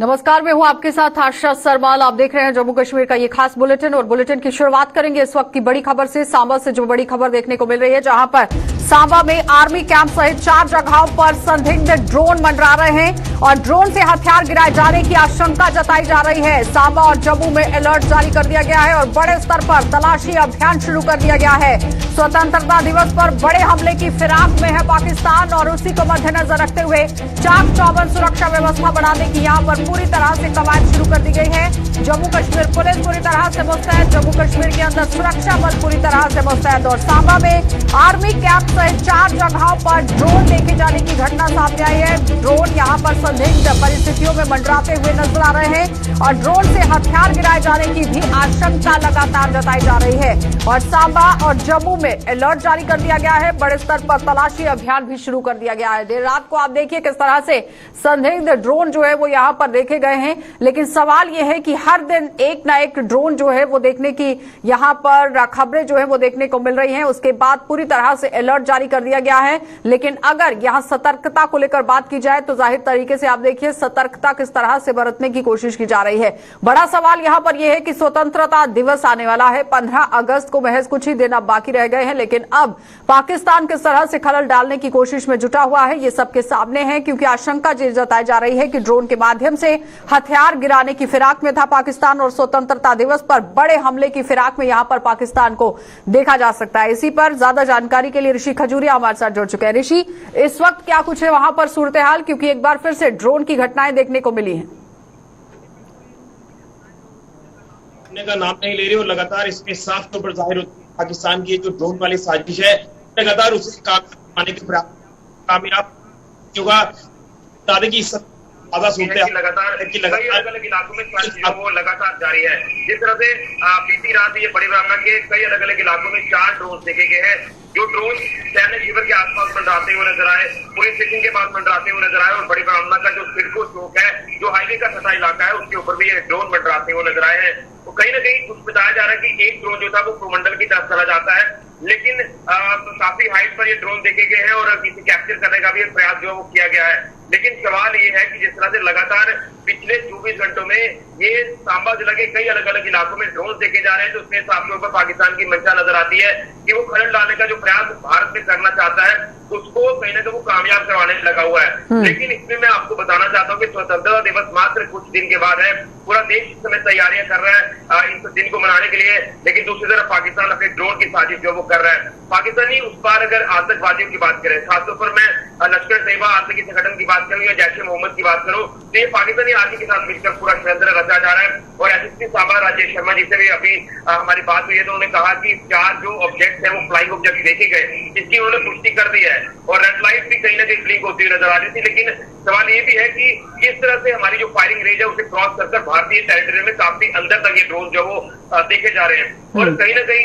नमस्कार, मैं हूं आपके साथ आशा सरवाल। आप देख रहे हैं जम्मू कश्मीर का ये खास बुलेटिन और बुलेटिन की शुरुआत करेंगे इस वक्त की बड़ी खबर से। सांबा से जो बड़ी खबर देखने को मिल रही है, जहां पर सांबा में आर्मी कैंप सहित 4 जगहों पर संदिग्ध ड्रोन मंडरा रहे हैं और ड्रोन से हथियार गिराए जाने की आशंका जताई जा रही है। सांबा और जम्मू में अलर्ट जारी कर दिया गया है और बड़े स्तर पर तलाशी अभियान शुरू कर दिया गया है। स्वतंत्रता दिवस पर बड़े हमले की फिराक में है पाकिस्तान और उसी को मद्देनजर रखते हुए चाक चौबंद सुरक्षा व्यवस्था बढ़ाने की यहां पर पूरी तरह से कवायद शुरू कर दी गई है। जम्मू कश्मीर पुलिस पूरी तरह से मुस्तैद, जम्मू कश्मीर के अंदर सुरक्षा बल पूरी तरह से मुस्तैद और सांबा में आर्मी कैंप सहित 4 जगहों पर ड्रोन देखे जाने की घटना सामने आई है। ड्रोन यहां पर संदिग्ध परिस्थितियों में मंडराते हुए नजर आ रहे हैं और ड्रोन से हथियार गिराए जाने की भी आशंका लगातार जताई जा रही है और सांबा और जम्मू में अलर्ट जारी कर दिया गया है। बड़े स्तर पर तलाशी अभियान भी शुरू कर दिया गया है। देर रात को आप देखिए किस तरह से संदिग्ध ड्रोन जो है वो यहां पर देखे गए हैं, लेकिन सवाल यह है कि हर दिन एक ना एक ड्रोन जो है वो देखने की यहां पर खबरें जो है वो देखने को मिल रही हैं। उसके बाद पूरी तरह से अलर्ट जारी कर दिया गया है, लेकिन अगर यहां सतर्कता को लेकर बात की जाए तो जाहिर तरीके से आप देखिए सतर्कता किस तरह से बरतने की कोशिश की जा रही है। बड़ा सवाल यहां पर यह है कि स्वतंत्रता दिवस आने वाला है, 15 अगस्त को महज कुछ ही दिन अब बाकी रह गए हैं, लेकिन अब पाकिस्तान किस तरह से खलल डालने की कोशिश में जुटा हुआ है ये सबके सामने है, क्योंकि आशंका जताई जा रही है कि ड्रोन के माध्यम से हथियार गिराने की फिराक में था पाकिस्तान और स्वतंत्रता दिवस पर बड़े हमले की फिराक में यहां पर पाकिस्तान को देखा जा सकता है। इसी पर ज्यादा जानकारी के लिए ऋषि खजूरिया हमारे साथ जुड़ चुके हैं। ऋषि, इस वक्त क्या कुछ है वहां पर सूरत हाल, क्योंकि एक बार फिर से ड्रोन की घटनाएं देखने को मिली हैं? का नाम नहीं ले रही और लगातार इसमें साफ तौर पर जाहिर होती है पाकिस्तान की जो ड्रोन वाली साजिश है लगातार उसे कामयाब के कामयाब होगा। की लगातार अलग अलग इलाकों में वो लगातार जारी है। जिस तरह से बीती रात ये बड़ी ब्राह्मणा के कई अलग अलग इलाकों में 4 ड्रोन देखे गए हैं। जो ड्रोन सैन्य शिविर के आसपास मंडराते हुए नजर आए, पुलिस स्टेशन के पास मंडराते हुए नजर आए और बड़ी ब्राह्मणा का जो सिडको चौक है, जो हाईवे का सटा इलाका है, उसके ऊपर भी ये ड्रोन मंडराते हुए नजर आए हैं। तो कहीं ना कहीं कुछ बताया जा रहा है कि एक ड्रोन जो था वो भूमंडल की तरफ चला जाता है, लेकिन काफी हाइट पर ये ड्रोन देखे गए हैं और इसे कैप्चर करने का भी प्रयास जो है वो किया गया है। लेकिन सवाल ये है कि जिस तरह से लगातार पिछले 24 घंटों में ये सांबा जिला के कई अलग अलग इलाकों में ड्रोन देखे जा रहे हैं, तो उसमें साफ तौर पर पाकिस्तान की मंशा नजर आती है कि वो खलल डालने का जो प्रयास भारत में करना चाहता है उसको कहीं ना कहीं वो कामयाब करवाने में लगा हुआ है। लेकिन इसमें मैं आपको बताना चाहता हूँ कि स्वतंत्रता दिवस मात्र कुछ दिन के बाद है। पूरा देश इस समय तैयारियां कर रहा है इस दिन को मनाने के लिए, लेकिन दूसरी तरफ पाकिस्तान अपने ड्रोन की साजिश जो वो कर रहा है। पाकिस्तानी उस पार अगर आतंकवादियों की बात करें, खासतौर पर मैं लश्कर तैयबा आतंकी संगठन की बात करूं या जैश ए मोहम्मद की बात करूं, तो ये पाकिस्तानी आर्मी के साथ मिलकर पूरा षड्यंत्र रचा जा रहा है। और एसएसपी सांबा राजेश शर्मा जी से भी अभी हमारी बात हुई है, तो उन्होंने कहा कि 4 जो ऑब्जेक्ट है वो फ्लाइंग ऑब्जेक्ट देखे गए, इसकी उन्होंने पुष्टि कर दी है और रेड लाइट भी कहीं ना कहीं ब्लिंक होती हुई नजर आ रही थी। लेकिन सवाल ये भी है कि किस तरह से हमारी जो फायरिंग रेंज है उसे क्रॉस कर भारतीय टेरिटरी में काफी अंदर तक ये ड्रोन जो वो देखे जा रहे हैं और कहीं ना कहीं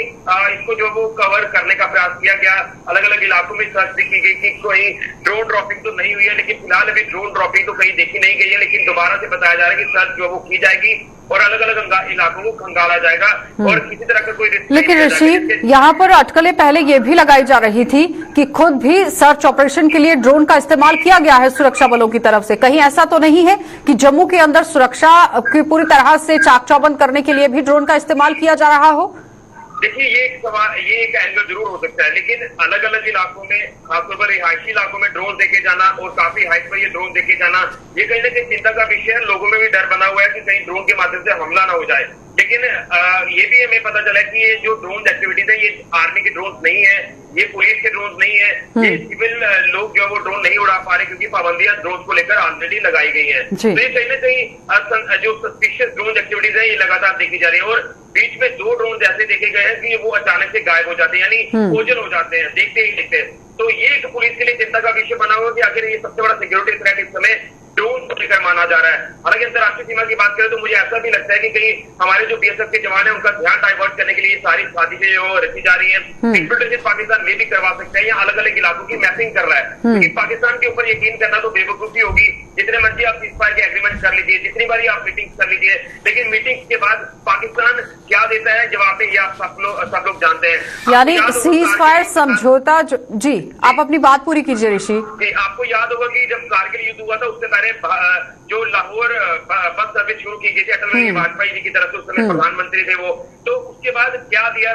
इसको जो वो कवर करने का प्रयास किया गया। अलग अलग इलाकों में सर्च की गई कि कोई ड्रोन ड्रॉपिंग तो नहीं हुई है, लेकिन फिलहाल अभी ड्रोन ड्रॉपिंग तो कहीं देखी नहीं गई है, लेकिन दोबारा से बताया जा रहा है कि सर्च जो वो की जाएगी और अलग अलग इलाकों को खंगाला जाएगा और किसी तरह का कोई। लेकिन ऋषि, यहाँ पर अटकलें पहले ये भी लगाई जा रही थी कि खुद भी सर्च ऑपरेशन के लिए ड्रोन का इस्तेमाल किया गया है सुरक्षा बलों की तरफ से। कहीं ऐसा तो नहीं है कि जम्मू के अंदर सुरक्षा की पूरी तरह से चाक चौबंद करने के लिए भी ड्रोन का इस्तेमाल किया जा रहा हो? देखिए, ये एक सवाल, ये एक एंगल जरूर हो सकता है, लेकिन अलग अलग इलाकों में, खासतौर पर रिहायशी इलाकों में ड्रोन देखे जाना और काफी हाइट पर ये ड्रोन देखे जाना, ये कहीं ना कहीं चिंता का विषय है। लोगों में भी डर बना हुआ है कि कहीं ड्रोन के माध्यम से हमला ना हो जाए। लेकिन ये भी हमें पता चला कि ये जो ड्रोन एक्टिविटीज है ये आर्मी के ड्रोन नहीं है, ये पुलिस के ड्रोन नहीं है, ये सिविल लोग जो वो ड्रोन नहीं उड़ा पा रहे क्योंकि पाबंदियां ड्रोन को लेकर ऑलरेडी लगाई गई है। तो ये कहीं ना कहीं जो सस्पिशियस ड्रोन एक्टिविटीज है ये लगातार देखी जा रही है और बीच में 2 ड्रोन ऐसे देखे गए हैं कि वो अचानक से गायब हो जाते हैं, यानी ओझल हो जाते हैं देखते ही देखते। तो ये एक पुलिस के लिए चिंता का विषय बना हुआ कि आखिर ये सबसे बड़ा सिक्योरिटी थ्रेट इस समय ड्रोन को लेकर माना जा रहा है। हालांकि अंतर्राष्ट्रीय सीमा की बात करें तो मुझे ऐसा भी लगता है कि कहीं हमारे जो बीएसएफ के जवान है उनका ध्यान डाइवर्ट करने के लिए सारी साजिशें जो रची जा रही है इंफिल्ट्रेशन पाकिस्तान में भी करवा सकते हैं या अलग अलग इलाकों की मैपिंग कर रहा है। क्योंकि पाकिस्तान के ऊपर यकीन करना तो बेवकूफी होगी। जितने मर्जी आप सीजफायर के एग्रीमेंट कर लीजिए, जितनी बारी आप मीटिंग कर लीजिए, लेकिन मीटिंग के बाद पाकिस्तान क्या देता है जवाब ये आप सब लोग जानते हैं। यानी सीज फायर समझौता जी, आप अपनी बात पूरी कीजिए ऋषि। आपको याद होगा कि जब कारगिल युद्ध हुआ था उससे पहले जो लाहौर बस सर्विस शुरू की गई थी अटल बिहारी वाजपेयी जी की तरफ से, उस समय प्रधानमंत्री थे वो, तो उसके बाद क्या दिया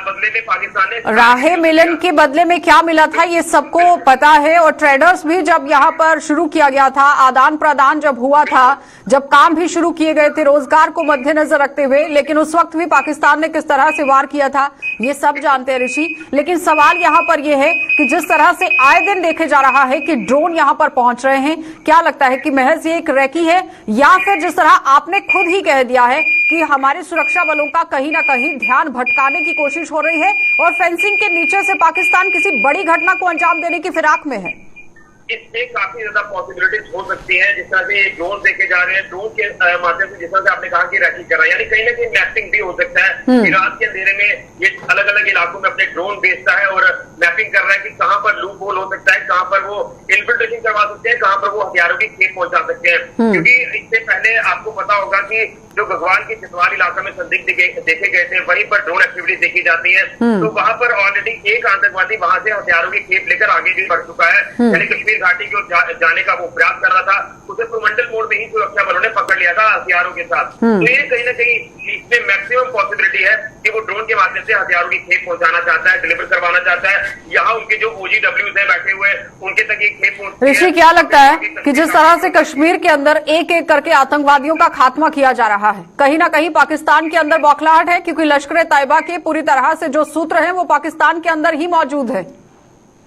बदले में पाकिस्तान ने? राहे मिलन के बदले में क्या मिला था ये सबको पता है। और ट्रेडर्स भी जब यहाँ पर शुरू किया गया था, आदान प्रदान जब हुआ था, जब काम भी शुरू किए गए थे रोजगार को मद्देनजर रखते हुए, लेकिन उस वक्त भी पाकिस्तान ने किस तरह से वार किया था ये सब जानते हैं ऋषि। लेकिन सवाल यहाँ पर यह है कि जिस तरह से आए दिन देखे जा रहा है कि ड्रोन यहाँ पर पहुंच रहे हैं, क्या लगता है कि महज ये एक रैकी है, या फिर जिस तरह आपने खुद ही कह दिया है कि हमारे सुरक्षा बलों का कहीं ना कहीं ध्यान भटकाने की कोशिश हो रही है और फेंसिंग के नीचे से पाकिस्तान किसी बड़ी घटना को अंजाम देने की फिराक में है? इसमें काफी ज्यादा पॉसिबिलिटीज हो सकती हैं। जिस तरह से ये ड्रोन देखे जा रहे हैं, ड्रोन के माध्यम से जिस तरह से आपने कहा कि रैकी कर रहा है, यानी कहीं ना कहीं मैपिंग भी हो सकता है कि रात के अंधेरे में ये अलग अलग इलाकों में अपने ड्रोन भेजता है और मैपिंग कर रहा है कि कहां पर लूप होल हो सकता है, कहां पर वो इन्फिल्ट्रेशन करवा सकते हैं, कहां पर वो हथियारों की खेप पहुंचा सकते हैं। क्योंकि इससे पहले आपको पता होगा कि जो गगवाल के चितवाल इलाका में संदिग्ध देखे गए थे, वहीं पर ड्रोन एक्टिविटी देखी जाती है, तो वहां पर ऑलरेडी एक आतंकवादी वहां से हथियारों की खेप लेकर आगे भी बढ़ चुका है, यानी कश्मीर घाटी की ओर जाने का वो प्रयास कर रहा था। उसे प्रोमंडल मोड में ही सुरक्षा बलों ने पकड़ लिया था हथियारों के साथ। तो ये कहीं ना कहीं इसमें मैक्सिमम पॉसिबिलिटी है कि वो ड्रोन के माध्यम से हथियारों की खेप पहुंचाना चाहता है, डिलीवर करवाना चाहता है। यहाँ उनके जो OGWs है बैठे हुए, उनके तक ये खेप पहुंचती है। ऋषि, क्या लगता है कि जिस तरह से कश्मीर के अंदर एक एक करके आतंकवादियों का खात्मा किया जा रहा है, कहीं ना कहीं पाकिस्तान के अंदर बौखलाहट है, क्योंकि लश्कर तैयबा के पूरी तरह से जो सूत्र हैं वो पाकिस्तान के अंदर ही मौजूद है?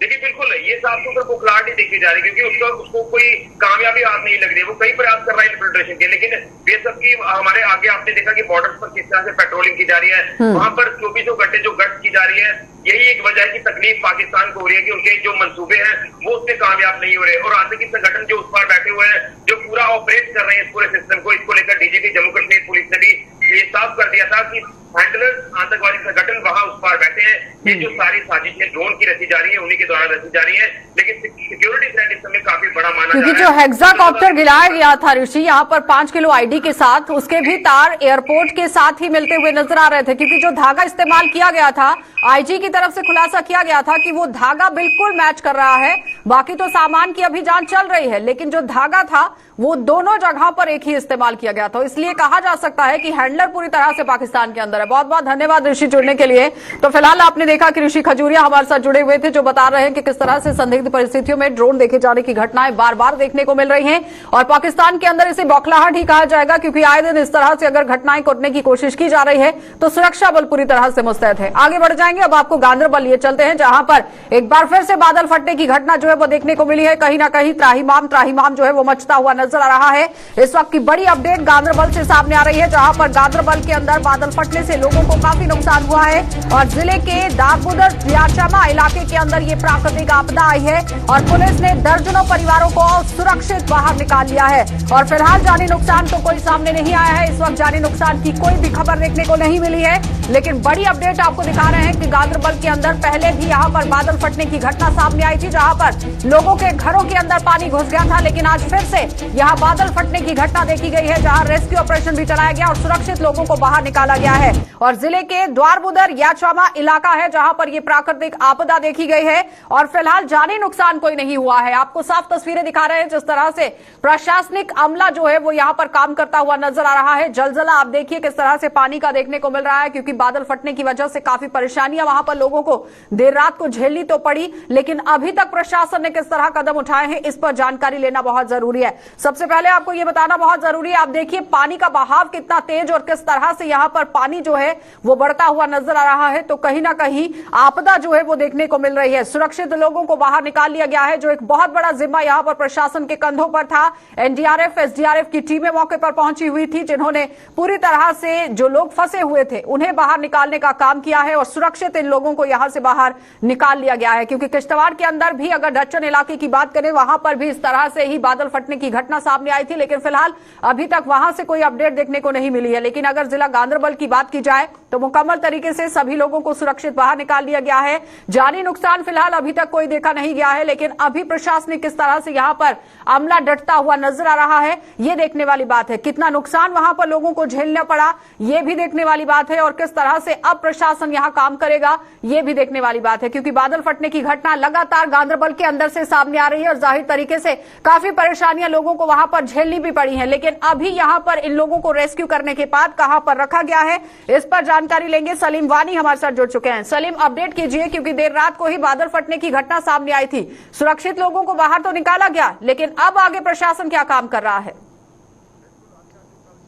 देखिए बिल्कुल ये साफ सुथरा बुखलाहट ही देखी जा रही है, क्योंकि उसको कोई कामयाबी हाथ नहीं लग रही है। वो कई प्रयास कर रहा है इन्फिल्ट्रेशन के, लेकिन बेशक की हमारे आगे आपने देखा कि बॉर्डर पर किस तरह से पेट्रोलिंग की जा रही है, वहां पर 24 घंटे जो गश्त की जा रही है, यही एक वजह है कि तकलीफ पाकिस्तान को हो रही है कि उनके जो मंसूबे हैं वो उसमें कामयाब नहीं हो रहे। और आतंकी संगठन जो उस पर बैठे हुए हैं, जो पूरा ऑपरेट कर रहे हैं इस पूरे सिस्टम को, इसको लेकर डीजीपी जम्मू कश्मीर पुलिस ने भी ये साफ कर दिया था कि हैंडलर्स आतंकवादी संगठन वहां उस पार बैठे हैं। ये जो सारी साजिशें ड्रोन की रची जा रही है, उन्हीं के द्वारा रची जा रही है, लेकिन सिक्योरिटी थ्रेट इस समय काफी बड़ा माना जा रहा है। क्योंकि जो हेक्साकॉप्टर गिराया गया था ऋषि यहाँ पर 5 किलो आईडी के साथ, उसके भी तार एयरपोर्ट के साथ ही मिलते हुए नजर आ रहे थे, क्योंकि जो धागा इस्तेमाल किया गया था, आईजी की तरफ से खुलासा किया गया था कि वो धागा बिल्कुल मैच कर रहा है। बाकी तो सामान की अभी जांच चल रही है, लेकिन जो धागा था वो दोनों जगह पर एक ही इस्तेमाल किया गया था। इसलिए कहा जा सकता है कि हैंडलर पूरी तरह से पाकिस्तान के अंदर है। बहुत बहुत धन्यवाद ऋषि जुड़ने के लिए। तो फिलहाल आपने देखा कि ऋषि खजूरिया हमारे साथ जुड़े हुए थे, जो बता रहे हैं कि किस तरह से संदिग्ध परिस्थितियों में ड्रोन देखे जाने की घटनाएं बार बार देखने को मिल रही हैं, और पाकिस्तान के अंदर इसे बौखलाहट ही कहा जाएगा, क्योंकि आए दिन इस तरह से अगर घटनाएं करने की कोशिश की जा रही है तो सुरक्षा बल पूरी तरह से मुस्तैद है। आगे बढ़ जाएंगे, अब आपको गांदरबल लिए चलते हैं, जहां पर एक बार फिर से बादल फटने की घटना जो है वो देखने को मिली है। कहीं ना कहीं त्राहिमाम जो है वो मचता हुआ नजर आ रहा है। इस वक्त की बड़ी अपडेट गांदरबल से सामने आ रही है, जहां पर गांदरबल के अंदर बादल फटने से लोगों को काफी नुकसान हुआ है, और जिले के दारबुदर याचमा इलाके के अंदर ये प्राकृतिक आपदा आई है, और पुलिस ने दर्जनों परिवारों को सुरक्षित बाहर निकाल लिया है। और फिलहाल जानी नुकसान तो कोई सामने नहीं आया है, इस वक्त जानी नुकसान की कोई भी खबर देखने को नहीं मिली है। लेकिन बड़ी अपडेट आपको दिखा रहे हैं कि गांदरबल के अंदर पहले भी यहां पर बादल फटने की घटना सामने आई थी, जहां पर लोगों के घरों के अंदर पानी घुस गया था, लेकिन आज फिर से यहां बादल फटने की घटना देखी गई है, जहां रेस्क्यू ऑपरेशन भी चलाया गया और सुरक्षित लोगों को बाहर निकाला गया है। और जिले के द्वारबुदर याचमा इलाका है जहां पर यह प्राकृतिक आपदा देखी गई है, और फिलहाल जानी नुकसान कोई नहीं हुआ है। आपको साफ तस्वीरें दिखा रहे हैं जिस तरह से प्रशासनिक अमला जो है वो यहां पर काम करता हुआ नजर आ रहा है। जलजला आप देखिए किस तरह से पानी का देखने को मिल रहा है, क्योंकि बादल फटने की वजह से काफी परेशानियां वहां पर लोगों को देर रात को झेलनी तो पड़ी, लेकिन अभी तक प्रशासन ने किस तरह कदम उठाए हैं इस पर जानकारी लेना बहुत जरूरी है। सबसे पहले आपको यह बताना बहुत जरूरी है, आप देखिए पानी का बहाव कितना तेज और किस तरह से यहां पर पानी जो है वो बढ़ता हुआ नजर आ रहा है। तो कहीं ना कहीं आपदा जो है वो देखने को मिल रही है। सुरक्षित लोगों को बाहर निकाल लिया गया है, जो एक बहुत बड़ा जिम्मा यहां पर प्रशासन के कंधों पर था। एनडीआरएफ एसडीआरएफ की टीमें मौके पर पहुंची हुई थी, जिन्होंने पूरी तरह से जो लोग फंसे हुए थे उन्हें बाहर निकालने का काम किया है, और सुरक्षित इन लोगों को यहां से बाहर निकाल लिया गया है। क्योंकि किश्तवाड़ के अंदर भी अगर डच्चन इलाके की बात करें, वहां पर भी इस तरह से ही बादल फटने की घटना सामने आई थी, लेकिन फिलहाल अभी तक वहां से कोई अपडेट देखने को नहीं मिली है। लेकिन अगर जिला गांदरबल की बात की जाए तो तो मुकम्मल तरीके से सभी लोगों को सुरक्षित बाहर निकाल लिया गया है। जानी नुकसान फिलहाल अभी तक कोई देखा नहीं गया है, लेकिन अभी प्रशासन किस तरह से यहां पर अमला डटता हुआ नजर आ रहा है, ये देखने वाली बात है। कितना नुकसान वहां पर लोगों को झेलना पड़ा, ये भी देखने वाली बात है, और किस तरह से अब प्रशासन यहां काम करेगा, ये भी देखने वाली बात है। क्योंकि बादल फटने की घटना लगातार गांधरबल के अंदर से सामने आ रही है और जाहिर तरीके से काफी परेशानियां लोगों को वहां पर झेलनी भी पड़ी है। लेकिन अभी यहां पर इन लोगों को रेस्क्यू करने के बाद कहां पर रखा गया है, इस पर जानकारी लेंगे। सलीम वानी हमारे साथ जुड़ चुके हैं। सलीम, अपडेट कीजिए, क्योंकि देर रात को ही बादल फटने की घटना सामने आई थी। सुरक्षित लोगों को बाहर तो निकाला गया, लेकिन अब आगे प्रशासन क्या काम कर रहा है?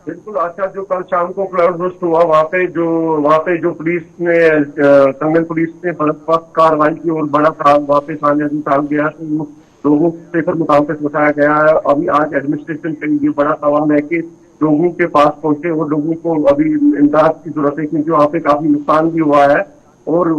बिल्कुल आशा, जो कल शाम को क्लाउड बर्स्ट हुआ, वहाँ पे जो पुलिस ने कंगन पुलिस ने बर्दाश्त कार्रवाई की और बड़ा वहाँ पे सामने निकाल गया, तो लोगों को सेफर मुकाम पे पहुंचाया गया है। अभी आज एडमिनिस्ट्रेशन के लिए बड़ा सवाल है कि लोगों के पास पहुंचे और लोगों को अभी इमदाद की जरूरत है, क्योंकि वहाँ पे काफी नुकसान भी हुआ है और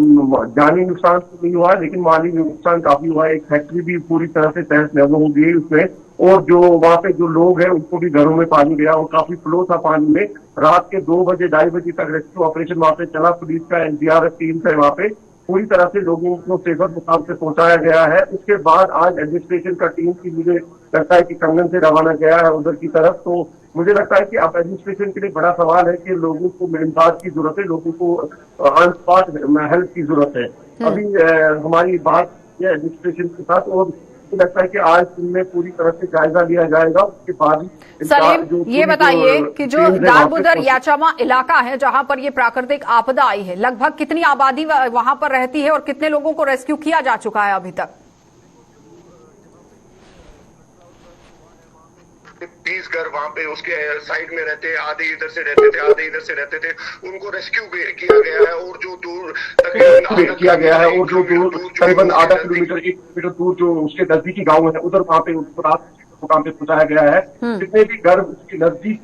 जानी नुकसान तो नहीं हुआ है, लेकिन माली नुकसान काफी हुआ है। एक फैक्ट्री भी पूरी तरह से तहस नहस हो गई उसमें, और जो वहाँ पे जो लोग हैं उनको भी घरों में पानी गया और काफी फ्लो था पानी में। रात के 2 बजे 2:30 बजे तक रेस्क्यू ऑपरेशन वहाँ पे चला। पुलिस का एनडीआरएफ टीम से वहाँ पे पूरी तरह से लोगों को सेफर मुकाम से पहुंचाया गया है। उसके बाद आज एडमिनिस्ट्रेशन का टीम की मुझे लगता है कि कंगन से रवाना गया है उधर की तरफ। तो मुझे लगता है कि अब एडमिनिस्ट्रेशन के लिए बड़ा सवाल है कि लोगों को इमदाद की जरूरत है, लोगों को ऑन स्पॉट हेल्प की जरूरत है। अभी हमारी बात है एडमिनिस्ट्रेशन के साथ, और मुझे लगता है कि आज इनमें पूरी तरह से जायजा लिया जाएगा। उसके बाद सलीम, ये बताइए कि जो दारबुदर याचामा इलाका है जहां पर ये प्राकृतिक आपदा आई है, लगभग कितनी आबादी वहां पर रहती है और कितने लोगों को रेस्क्यू किया जा चुका है अभी तक? 30 घर वहाँ पे उसके साइड में रहते, आधे इधर से रहते थे, आधे इधर से रहते थे, उनको रेस्क्यू किया गया है। और जो दूर किया गया है और जो दूर करीबन आधा किलोमीटर 1 किलोमीटर दूर जो उसके नजदीकी गाँव है, उधर वहाँ पे मुकाम पे पहुंचाया गया है। जितने भी घर उसके नजदीक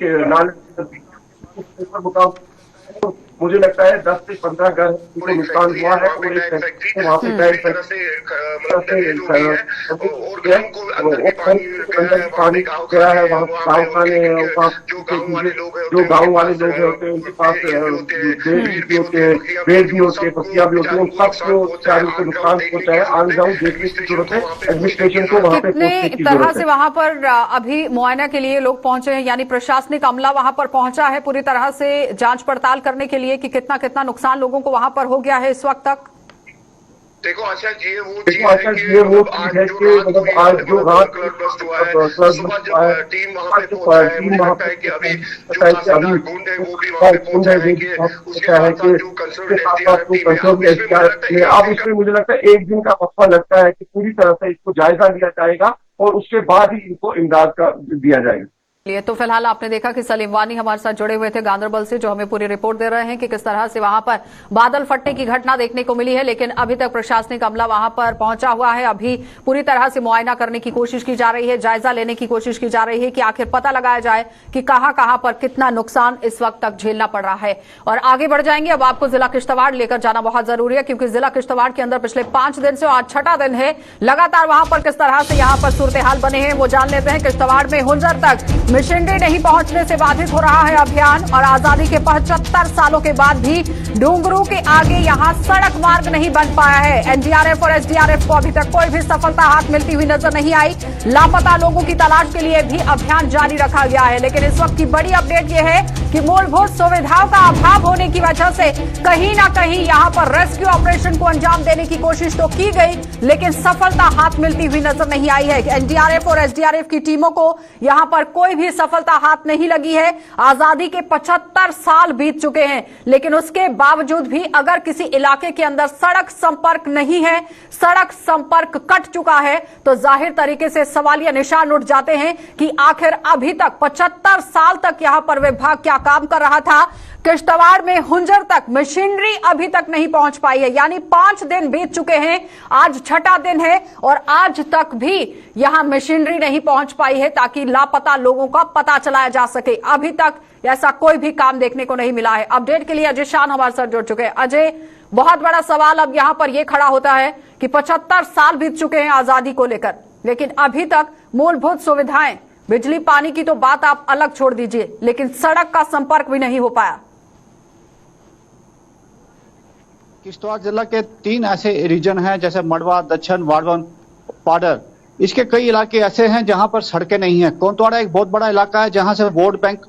मुकाम, मुझे लगता है 10 से 15 घर को नुकसान हुआ है और वहाँ पे पानी गया है। वहाँ गाँव खाने जो गाँव वाले लोग होते हैं उनके पास बेड भी होते हैं, पत्तियां भी होती है, सबको चारों को नुकसान पहुंचा है। आने जाऊँ देखने की जरूरत है एडमिनिस्ट्रेशन को, वहाँ पे कितने तरह से वहां पर अभी मुआयना के लिए लोग पहुंचे हैं, यानी प्रशासनिक अमला वहां पर पहुंचा है पूरी तरह से जांच पड़ताल करने के लिए कि कितना कितना नुकसान लोगों को वहां पर हो गया है इस वक्त तक? देखो आशा जी, वो चीज है कि मतलब आज जो रात सुबह जब टीम वहाँ पे पहुंचा है कि अभी जो तहसीलदार गुंड है वो भी वहाँ पे पहुंचा है कि उसके साथ जो कंसर्न एसडीआरएफ टीम है, अब इसमें मुझे लगता है 1 दिन का वक्फा लगता है कि पूरी तरह से इसको जायजा लिया जाएगा और उसके बाद ही इनको इमदाद का दिया जाएगा। तो फिलहाल आपने देखा कि सलीम वानी हमारे साथ जुड़े हुए थे गांधरबल से, जो हमें पूरी रिपोर्ट दे रहे हैं कि किस तरह से वहां पर बादल फटने की घटना देखने को मिली है। लेकिन अभी तक प्रशासनिक अमला वहां पर पहुंचा हुआ है। अभी पूरी तरह से मुआयना करने की कोशिश की जा रही है, जायजा लेने की कोशिश की जा रही है कि आखिर पता लगाया जाए कि कहां पर कितना नुकसान इस वक्त तक झेलना पड़ रहा है। और आगे बढ़ जाएंगे। अब आपको जिला किश्तवाड़ लेकर जाना बहुत जरूरी है, क्योंकि जिला किश्तवाड़ के अंदर पिछले 5 दिन से आज 6ठा दिन है लगातार वहां पर किस तरह से यहां पर सूरत हाल बने हैं वो जान लेते हैं। किश्तवाड़ में हुंजर तक मिशनरी नहीं पहुंचने से बाधित हो रहा है अभियान, और आजादी के 75 सालों के बाद भी डूंगरू के आगे यहां सड़क मार्ग नहीं बन पाया है। एनडीआरएफ और एसडीआरएफ को अभी तक कोई भी सफलता हाथ मिलती हुई नजर नहीं आई। लापता लोगों की तलाश के लिए भी अभियान जारी रखा गया है। लेकिन इस वक्त की बड़ी अपडेट यह है कि मूलभूत सुविधाओं का अभाव होने की वजह से कहीं ना कहीं यहां पर रेस्क्यू ऑपरेशन को अंजाम देने की कोशिश तो की गई, लेकिन सफलता हाथ मिलती हुई नजर नहीं आई है। एनडीआरएफ और एसडीआरएफ की टीमों को यहां पर कोई भी सफलता हाथ नहीं लगी है। आजादी के 75 साल बीत चुके हैं, लेकिन उसके बावजूद भी अगर किसी इलाके के अंदर सड़क संपर्क नहीं है, सड़क संपर्क कट चुका है, तो जाहिर तरीके से सवालिया निशान उठ जाते हैं कि आखिर अभी तक 75 साल तक यहां पर विभाग क्या काम कर रहा था। किश्तवाड़ में हुंजर तक मशीनरी अभी तक नहीं पहुंच पाई है, यानी 5 दिन बीत चुके हैं, आज 6ठा दिन है और आज तक भी यहां मशीनरी नहीं पहुंच पाई है ताकि लापता लोगों का पता चलाया जा सके। अभी तक ऐसा कोई भी काम देखने को नहीं मिला है। अपडेट के लिए अजय शान हमारे साथ जुड़ चुके हैं। अजय, बहुत बड़ा सवाल अब यहां पर यह खड़ा होता है कि 75 साल बीत चुके हैं आजादी को लेकर, लेकिन अभी तक मूलभूत सुविधाएं, बिजली पानी की तो बात आप अलग छोड़ दीजिए, लेकिन सड़क का संपर्क भी नहीं हो पाया। किश्तवाड़ जिला के 3 ऐसे रीजन हैं जैसे मड़वा, दक्षिण, वाड़वन, पाडर। इसके कई इलाके ऐसे हैं जहां पर सड़कें नहीं है। कोंतवाड़ा एक बहुत बड़ा इलाका है जहां से वोट बैंक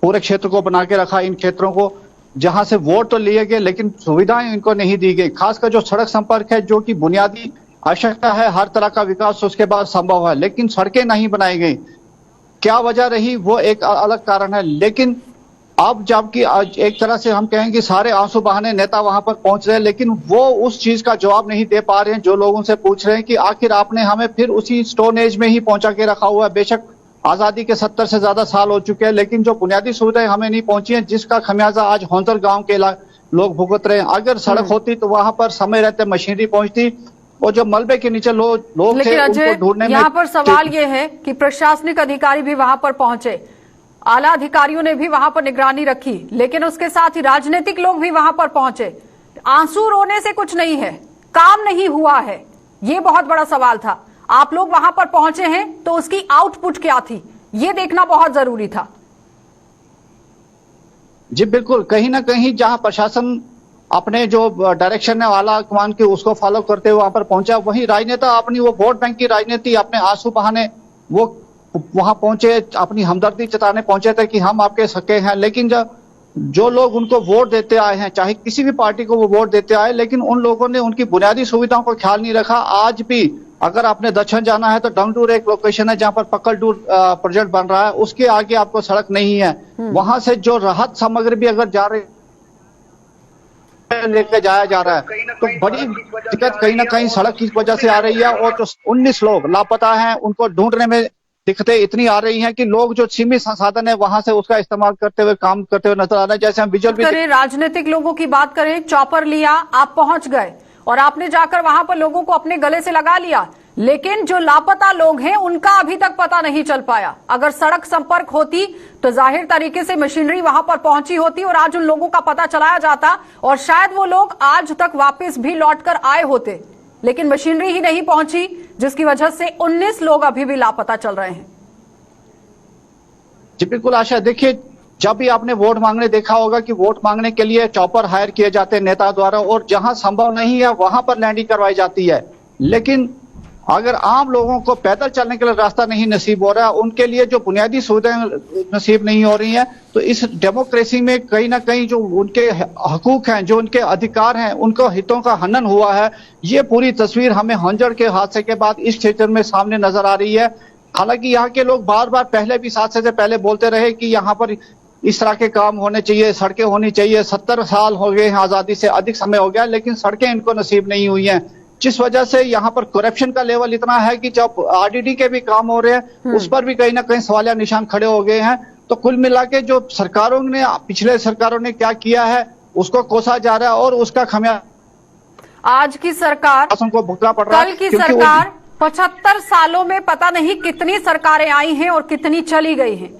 पूरे क्षेत्र को बना के रखा, इन क्षेत्रों को जहां से वोट तो लिए गए लेकिन सुविधाएं इनको नहीं दी गई। खासकर जो सड़क संपर्क है जो कि बुनियादी आवश्यकता है, हर तरह का विकास उसके बाद संभव है, लेकिन सड़कें नहीं बनाई गई। क्या वजह रही वो एक अलग कारण है। लेकिन अब जबकि एक तरह से हम कहें कि सारे आंसू बहाने नेता वहां पर पहुंच रहे हैं, लेकिन वो उस चीज का जवाब नहीं दे पा रहे हैं जो लोगों से पूछ रहे हैं कि आखिर आपने हमें फिर उसी स्टोन एज में ही पहुंचा के रखा हुआ है। बेशक आजादी के 70 से ज्यादा साल हो चुके हैं, लेकिन जो बुनियादी सुविधाएं हमें नहीं पहुंची हैं, जिसका खमियाजा आज होंसर गांव के लोग भुगत रहे हैं। अगर सड़क होती तो वहां पर समय रहते मशीनरी पहुंचती और जो मलबे के नीचे लोग लेकिन थे अजय, उनको ढूंढने में। यहाँ पर सवाल ये है कि प्रशासनिक अधिकारी भी वहां पर पहुंचे, आला अधिकारियों ने भी वहां पर निगरानी रखी, लेकिन उसके साथ ही राजनीतिक लोग भी वहां पर पहुंचे। आंसू रोने से कुछ नहीं है, काम नहीं हुआ है, ये बहुत बड़ा सवाल था। आप लोग वहां पर पहुंचे हैं तो उसकी आउटपुट क्या थी, ये देखना बहुत जरूरी था। जी बिल्कुल, कहीं ना कहीं जहां प्रशासन अपने जो डायरेक्शन है आला कमान की उसको फॉलो करते हुए वहां पर पहुंचा, वहीं राजनेता अपनी वो वोट बैंक की राजनीति अपने आंसू बहाने वो वहां पहुंचे, अपनी हमदर्दी जताने पहुंचे थे कि हम आपके सके हैं। लेकिन जो लोग उनको वोट देते आए हैं, चाहे किसी भी पार्टी को वो वोट देते आए, लेकिन उन लोगों ने उनकी बुनियादी सुविधाओं को ख्याल नहीं रखा। आज भी अगर आपने दक्षिण जाना है तो डंगडूर एक लोकेशन है जहां पर पकड़डूर प्रोजेक्ट बन रहा है, उसके आगे आपको सड़क नहीं है। वहां से जो राहत सामग्री भी अगर जा रही लेकर जाया जा रहा है तो बड़ी दिक्कत कहीं ना कहीं सड़क की वजह से आ रही है। और जो 19 लोग लापता हैं उनको ढूंढने में दिक्कतें इतनी आ रही हैं कि लोग जो सीमित संसाधन है वहां से उसका इस्तेमाल करते हुए काम करते हुए नजर आ रहे हैं। जैसे हम विजुअल भी करें, राजनीतिक लोगों की बात करें, चॉपर लिया, आप पहुंच गए और आपने जाकर वहां पर लोगों को अपने गले से लगा लिया, लेकिन जो लापता लोग हैं उनका अभी तक पता नहीं चल पाया। अगर सड़क संपर्क होती तो जाहिर तरीके से मशीनरी वहां पर पहुंची होती और आज उन लोगों का पता चलाया जाता और शायद वो लोग आज तक वापस भी लौटकर आए होते, लेकिन मशीनरी ही नहीं पहुंची, जिसकी वजह से 19 लोग अभी भी लापता चल रहे हैं। जी बिल्कुल आशा, देखिए जब भी आपने वोट मांगने देखा होगा कि वोट मांगने के लिए चॉपर हायर किए जाते हैं नेता द्वारा और जहां संभव नहीं है वहां पर लैंडिंग करवाई जाती है। लेकिन अगर आम लोगों को पैदल चलने के लिए रास्ता नहीं नसीब हो रहा है, उनके लिए जो बुनियादी सुविधाएं नसीब नहीं हो रही हैं, तो इस डेमोक्रेसी में कहीं ना कहीं जो उनके हकूक हैं, जो उनके अधिकार हैं, उनको हितों का हनन हुआ है। ये पूरी तस्वीर हमें हंजड़ के हादसे के बाद इस क्षेत्र में सामने नजर आ रही है। हालांकि यहाँ के लोग बार बार पहले भी हादसे से पहले बोलते रहे कि यहाँ पर इस तरह के काम होने चाहिए, सड़कें होनी चाहिए। 70 साल हो गए हैं, आजादी से अधिक समय हो गया, लेकिन सड़कें इनको नसीब नहीं हुई हैं, जिस वजह से यहाँ पर करप्शन का लेवल इतना है कि जब आरडीडी के भी काम हो रहे हैं उस पर भी कहीं ना कहीं सवालिया निशान खड़े हो गए हैं। तो कुल मिला के जो सरकारों ने, पिछले सरकारों ने क्या किया है उसको कोसा जा रहा है और उसका खमियाजा आज की सरकार को भुगतना पड़ रहा है। कल की सरकार 75 सालों में पता नहीं कितनी सरकारें आई हैं और कितनी चली गई हैं,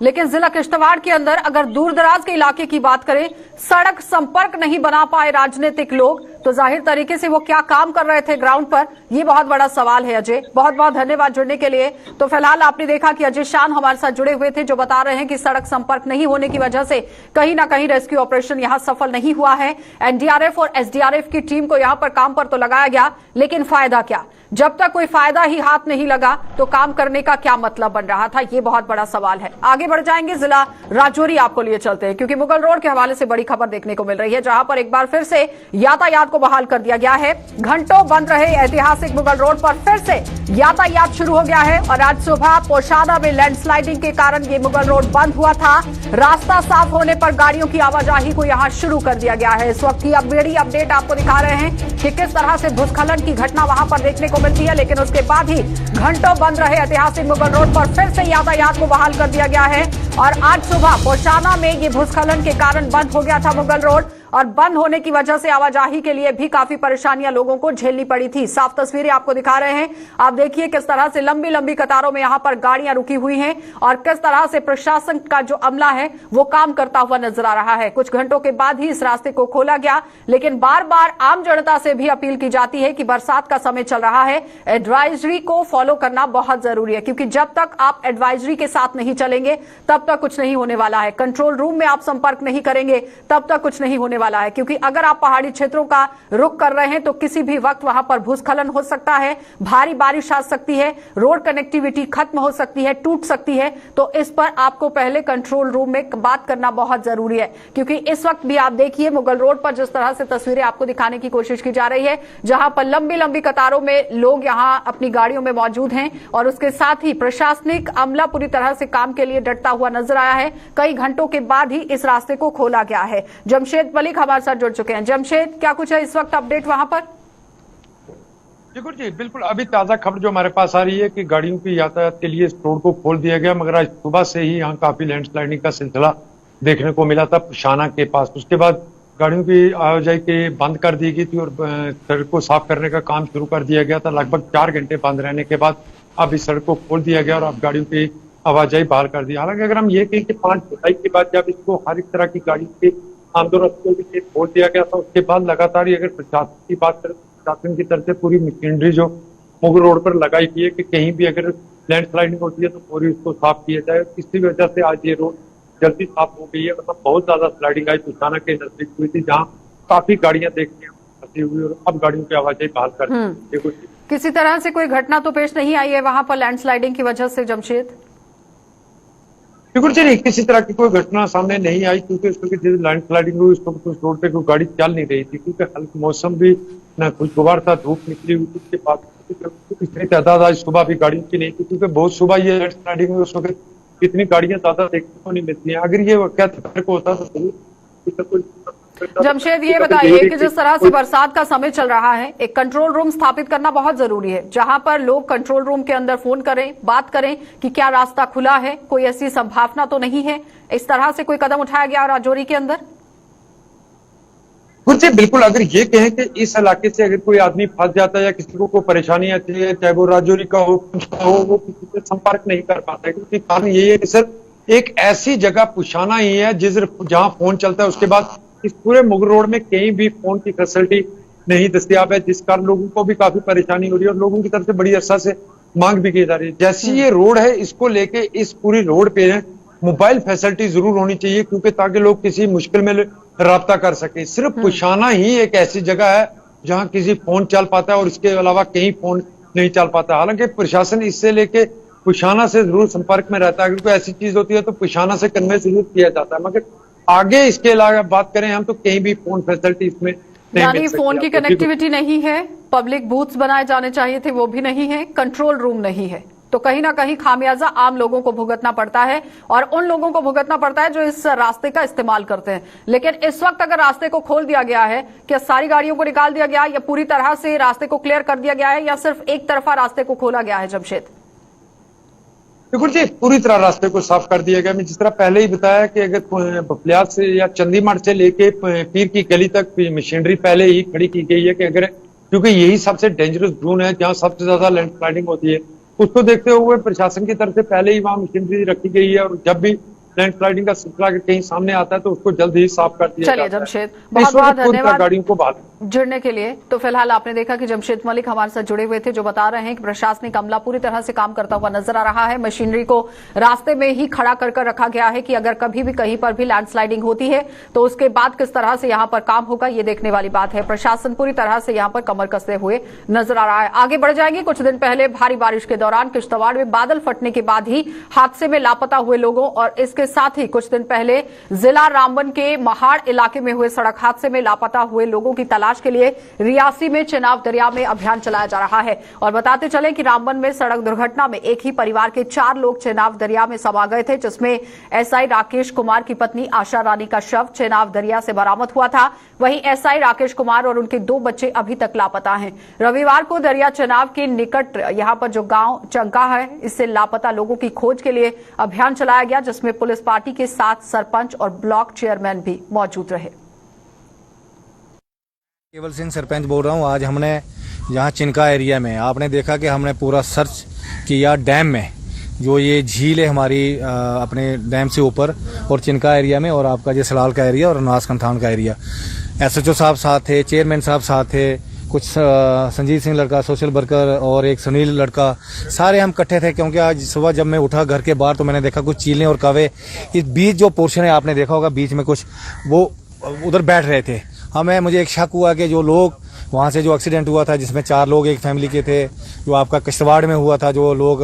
लेकिन जिला किश्तवाड़ के अंदर अगर दूर दराज के इलाके की बात करें, सड़क संपर्क नहीं बना पाए राजनीतिक लोग, तो जाहिर तरीके से वो क्या काम कर रहे थे ग्राउंड पर, ये बहुत बड़ा सवाल है। अजय, बहुत बहुत धन्यवाद जुड़ने के लिए। तो फिलहाल आपने देखा कि अजय शान हमारे साथ जुड़े हुए थे, जो बता रहे हैं कि सड़क संपर्क नहीं होने की वजह से कहीं ना कहीं रेस्क्यू ऑपरेशन यहां सफल नहीं हुआ है। एनडीआरएफ और एसडीआरएफ की टीम को यहां पर काम पर तो लगाया गया, लेकिन फायदा क्या? जब तक कोई फायदा ही हाथ नहीं लगा तो काम करने का क्या मतलब बन रहा था, ये बहुत बड़ा सवाल है। आगे बढ़ जाएंगे, जिला राजौरी आपको लिए चलते हैं, क्योंकि मुगल रोड के हवाले से बड़ी खबर देखने को मिल रही है, जहां पर एक बार फिर से यातायात को बहाल कर दिया गया है। घंटों बंद रहे ऐतिहासिक मुगल रोड पर फिर से यातायात शुरू हो गया है और आज सुबह पोशादा में लैंडस्लाइडिंग के कारण ये मुगल रोड बंद हुआ था। रास्ता साफ होने पर गाड़ियों की आवाजाही को यहां शुरू कर दिया गया है। इस वक्त की बड़ी अपडेट आपको दिखा रहे हैं कि किस तरह से भूस्खलन की घटना वहां पर देखने को मिलती है, लेकिन उसके बाद ही घंटों बंद रहे ऐतिहासिक मुगल रोड पर फिर से यातायात को बहाल कर दिया गया है। और आज सुबह पोशाना में ये भूस्खलन के कारण बंद हो गया था मुगल रोड, और बंद होने की वजह से आवाजाही के लिए भी काफी परेशानियां लोगों को झेलनी पड़ी थी। साफ तस्वीरें आपको दिखा रहे हैं, आप देखिए किस तरह से लंबी लंबी कतारों में यहां पर गाड़ियां रुकी हुई हैं और किस तरह से प्रशासन का जो अमला है वो काम करता हुआ नजर आ रहा है। कुछ घंटों के बाद ही इस रास्ते को खोला गया, लेकिन बार बार आम जनता से भी अपील की जाती है कि बरसात का समय चल रहा है, एडवाइजरी को फॉलो करना बहुत जरूरी है, क्योंकि जब तक आप एडवाइजरी के साथ नहीं चलेंगे तब तक कुछ नहीं होने वाला है। कंट्रोल रूम में आप संपर्क नहीं करेंगे तब तक कुछ नहीं होने वाला है, क्योंकि अगर आप पहाड़ी क्षेत्रों का रुख कर रहे हैं तो किसी भी वक्त वहां पर भूस्खलन हो सकता है, भारी बारिश आ सकती है, रोड कनेक्टिविटी खत्म हो सकती है, टूट सकती है। तो इस पर आपको पहले कंट्रोल रूम में बात करना बहुत जरूरी है, क्योंकि इस वक्त भी आप देखिए मुगल रोड पर जिस तरह से तस्वीरें आपको दिखाने की कोशिश की जा रही है, जहां पर लंबी लंबी कतारों में लोग यहां अपनी गाड़ियों में मौजूद हैं और उसके साथ ही प्रशासनिक अमला पूरी तरह से काम के लिए डटता हुआ नजर आया है। कई घंटों के बाद ही इस रास्ते को खोला गया है। जमशेद मलिक हमारे साथ जुड़ चुके हैं। जमशेद, क्या कुछ है इस वक्त अपडेट वहां पर? जी बिल्कुल, अभी ताजा खबर जो हमारे पास आ रही है कि गाड़ियों की यातायात के लिए इस रोड को खोल दिया गया, मगर आज सुबह से ही यहाँ काफी लैंडस्लाइडिंग का सिलसिला देखने को मिला था पुशाना के पास। उसके बाद गाड़ियों की आवाजाही के बंद कर दी गई थी और सड़क को साफ करने का काम शुरू कर दिया गया था। लगभग 4 घंटे बंद रहने के बाद अब इस सड़क को खोल दिया गया और अब गाड़ियों की आवाजाही बहाल कर दी। हालांकि अगर हम ये कहें कि 5 जुलाई के बाद जब इसको हर एक तरह की गाड़ियों के आमदोरफ्तों के लिए खोल दिया गया था, उसके बाद लगातार ही अगर प्रशासन की बात करें, प्रशासन की तरफ से पूरी मशीनरी जो मुगल रोड पर लगाई गई है कि कहीं भी अगर लैंडस्लाइडिंग होती है तो पूरी उसको साफ किया जाए। किसी वजह से आज ये रोड जल्दी साफ हो गई है। मतलब बहुत ज्यादा स्लाइडिंग आज पुशाना के नजदीक हुई थी, जहाँ काफी गाड़ियां देखने फंसी हुई और अब गाड़ियों की आवाजाही बहाल कर दी। किसी तरह से कोई घटना तो पेश नहीं आई है वहां पर लैंडस्लाइडिंग की वजह से? जमशेद बिल्कुल जी नहीं, किसी तरह की कोई घटना सामने नहीं आई, क्योंकि उसकी लैंडस्लाइडिंग हुई उस वक्त उस रोड पे कोई गाड़ी चल नहीं रही थी, क्योंकि हल्का मौसम भी न खुशगवार था, धूप निकली हुई थी। उसके बाद इतनी तादाद आज सुबह भी गाड़ियों की नहीं थी, क्योंकि बहुत सुबह ये लैंडस्लाइडिंग हुई, उस वक्त इतनी गाड़ियां ज्यादा देखने को नहीं मिलती हैं। अगर ये क्या को होता तो जमशेद, ये बताइए कि जिस तरह से बरसात का समय चल रहा है, एक कंट्रोल रूम स्थापित करना बहुत जरूरी है, जहां पर लोग कंट्रोल रूम के अंदर फोन करें, बात करें कि क्या रास्ता खुला है, कोई ऐसी संभावना तो नहीं है। इस तरह से कोई कदम उठाया गया राजौरी के अंदर? जी बिल्कुल, अगर ये कहें कि इस इलाके से अगर कोई आदमी फंस जाता है या किसी को कोई परेशानी आती है, चाहे वो राजौरी का हो, वो किसी से संपर्क नहीं कर पाता है, क्योंकि कारण यही है कि सिर्फ एक ऐसी जगह पुशाना ही है जहां फोन चलता है। उसके बाद इस पूरे मुगल रोड में कहीं भी फोन की फैसिलिटी नहीं दस्तियाब है, जिस कारण लोगों को भी काफी परेशानी हो रही है और लोगों की तरफ से बड़ी अरसा से मांग भी की जा रही है। जैसी ये रोड है, इसको लेके इस पूरी रोड पे मोबाइल फैसिलिटी जरूर होनी चाहिए, क्योंकि ताकि लोग किसी मुश्किल में राब्ता कर सके। सिर्फ पुशाना ही एक ऐसी जगह है जहां किसी फोन चल पाता है और इसके अलावा कहीं फोन नहीं चल पाता। हालांकि प्रशासन इससे लेके पुशाना से जरूर संपर्क में रहता है, क्योंकि ऐसी चीज होती है तो पुशाना से कन्वे जरूर किया जाता है, मगर आगे इसके अलावा बात करें हम तो कहीं भी फोन फैसिलिटी इसमें नहीं मिल सकती। फोन की कनेक्टिविटी नहीं है, पब्लिक बूथ्स बनाए जाने चाहिए थे वो भी नहीं है, कंट्रोल रूम नहीं है, तो कहीं ना कहीं खामियाजा आम लोगों को भुगतना पड़ता है और उन लोगों को भुगतना पड़ता है जो इस रास्ते का इस्तेमाल करते हैं। लेकिन इस वक्त अगर रास्ते को खोल दिया गया है, क्या सारी गाड़ियों को निकाल दिया गया या पूरी तरह से रास्ते को क्लियर कर दिया गया है या सिर्फ एक तरफा रास्ते को खोला गया है? जमशेद बिल्कुल जी, पूरी तरह रास्ते को साफ कर दिया गया। मैं जिस तरह पहले ही बताया कि अगर बफलियात से या चंदीमठ से लेके पीर की गली तक मशीनरी पहले ही खड़ी की गई है कि अगर, क्योंकि यही सबसे डेंजरस जोन है जहां सबसे ज्यादा लैंडस्लाइडिंग होती है, उसको देखते हुए प्रशासन की तरफ से पहले ही वहां मशीनरी रखी गई है और जब भी लैंडस्लाइडिंग का सिलसिला कहीं सामने आता है तो उसको जल्द ही साफ कर दिया जाता है। चलिए जमशेद, बहुत बहुत धन्यवाद गाड़ियों को बहाल जुड़ने के लिए। तो फिलहाल आपने देखा कि जमशेद मलिक हमारे साथ जुड़े हुए थे, जो बता रहे हैं कि प्रशासनिक अमला पूरी तरह से काम करता हुआ नजर आ रहा है। मशीनरी को रास्ते में ही खड़ा कर रखा गया है कि अगर कभी भी कहीं पर भी लैंडस्लाइडिंग होती है तो उसके बाद किस तरह से यहां पर काम होगा, ये देखने वाली बात है। प्रशासन पूरी तरह से यहां पर कमर कसते हुए नजर आ रहा है। आगे बढ़ जाएंगे। कुछ दिन पहले भारी बारिश के दौरान किश्तवाड़ में बादल फटने के बाद ही हादसे में लापता हुए लोगों और इसके साथ ही कुछ दिन पहले जिला रामबन के महाड़ इलाके में हुए सड़क हादसे में लापता हुए लोगों की तलाश के लिए रियासी में चेनाब दरिया में अभियान चलाया जा रहा है। और बताते चले कि रामबन में सड़क दुर्घटना में एक ही परिवार के 4 लोग चेनाब दरिया में समा गए थे, जिसमें एसआई राकेश कुमार की पत्नी आशा रानी का शव चेनाब दरिया से बरामद हुआ था। वहीं एसआई राकेश कुमार और उनके 2 बच्चे अभी तक लापता हैं। रविवार को दरिया चेनाब के निकट यहां पर जो गांव चंका है, इससे लापता लोगों की खोज के लिए अभियान चलाया गया, जिसमें पुलिस पार्टी के साथ सरपंच और ब्लॉक चेयरमैन भी मौजूद रहे। केवल सिंह सरपंच बोल रहा हूँ। आज हमने यहाँ चिनका एरिया में आपने देखा कि हमने पूरा सर्च किया डैम में, जो ये झील है हमारी अपने डैम से ऊपर, और चिनका एरिया में, और आपका ये सलाल का एरिया और नासकंथान का एरिया। एसएचओ साहब साथ थे, चेयरमैन साहब साथ थे, कुछ संजीव सिंह लड़का सोशल वर्कर और एक सुनील लड़का, सारे हम इकट्ठे थे। क्योंकि आज सुबह जब मैं उठा घर के बाहर तो मैंने देखा कुछ चीलें और कौवे, इस बीच जो पोर्शन है आपने देखा होगा बीच में कुछ वो उधर बैठ रहे थे। मुझे एक शक हुआ कि जो लोग वहाँ से जो एक्सीडेंट हुआ था जिसमें 4 लोग एक फैमिली के थे, जो आपका किश्तवाड़ में हुआ था, जो लोग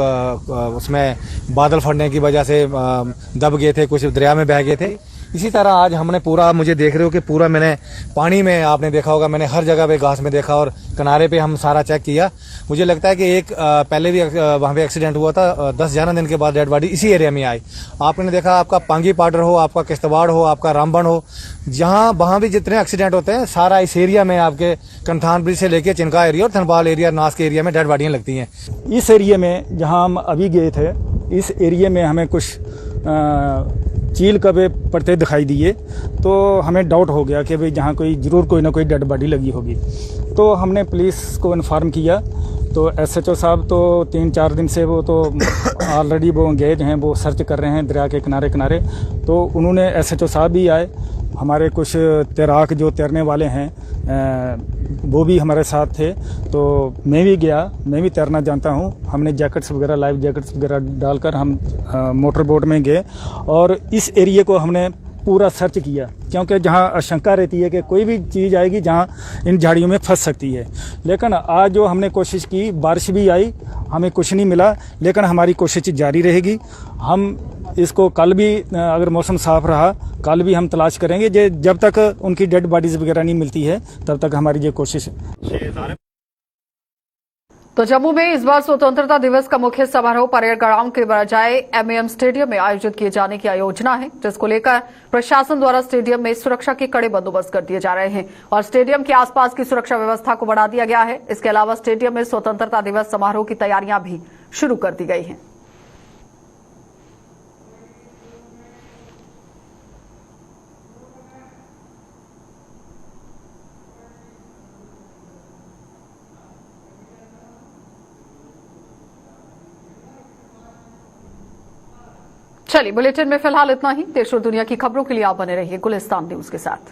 उसमें बादल फटने की वजह से दब गए थे, कुछ दरिया में बह गए थे। इसी तरह आज हमने पूरा, मुझे देख रहे हो कि पूरा मैंने पानी में, आपने देखा होगा, मैंने हर जगह पे घास में देखा और किनारे पे हम सारा चेक किया। मुझे लगता है कि एक पहले भी वहाँ पे एक्सीडेंट हुआ था, 10-11 दिन के बाद डेड बॉडी इसी एरिया में आई। आपने देखा, आपका पांगी पाउडर हो, आपका किश्तवाड़ हो, आपका रामबन हो, जहाँ वहाँ भी जितने एक्सीडेंट होते हैं सारा इस एरिया में, आपके कंथान ब्रिज से लेके चिनका एरिया और थनबाल एरिया, नास के एरिया में डेड बॉडियाँ लगती हैं। इस एरिया में जहाँ हम अभी गए थे, इस एरिया में हमें कुछ चील कबे पड़ते दिखाई दिए, तो हमें डाउट हो गया कि भाई जहाँ जरूर कोई ना कोई डेड बॉडी लगी होगी। तो हमने पुलिस को इन्फॉर्म किया। तो SHO साहब तो 3-4 दिन से वो तो ऑलरेडी वो एंगेज हैं, वो सर्च कर रहे हैं दरिया के किनारे किनारे। तो उन्होंने SHO साहब भी आए, हमारे कुछ तैराक जो तैरने वाले हैं वो भी हमारे साथ थे। तो मैं भी गया, मैं भी तैरना जानता हूँ। हमने जैकेट्स वगैरह, लाइफ जैकेट्स वगैरह डालकर हम मोटर बोट में गए और इस एरिया को हमने पूरा सर्च किया, क्योंकि जहाँ आशंका रहती है कि कोई भी चीज़ आएगी जहाँ इन झाड़ियों में फंस सकती है। लेकिन आज जो हमने कोशिश की, बारिश भी आई, हमें कुछ नहीं मिला, लेकिन हमारी कोशिश जारी रहेगी। हम इसको कल भी, अगर मौसम साफ रहा, कल भी हम तलाश करेंगे। जब तक उनकी डेड बॉडीज वगैरह नहीं मिलती है तब तक हमारी ये कोशिश है। तो जम्मू में इस बार स्वतंत्रता दिवस का मुख्य समारोह परेड ग्राउंड के बजाय MEM स्टेडियम में आयोजित किए जाने की योजना है, जिसको लेकर प्रशासन द्वारा स्टेडियम में सुरक्षा के कड़े बंदोबस्त कर दिए जा रहे हैं और स्टेडियम के आसपास की सुरक्षा व्यवस्था को बढ़ा दिया गया है। इसके अलावा स्टेडियम में स्वतंत्रता दिवस समारोह की तैयारियां भी शुरू कर दी गई हैं। चलिए, बुलेटिन में फिलहाल इतना ही। देश और दुनिया की खबरों के लिए आप बने रहिए गुलिस्तान न्यूज के साथ।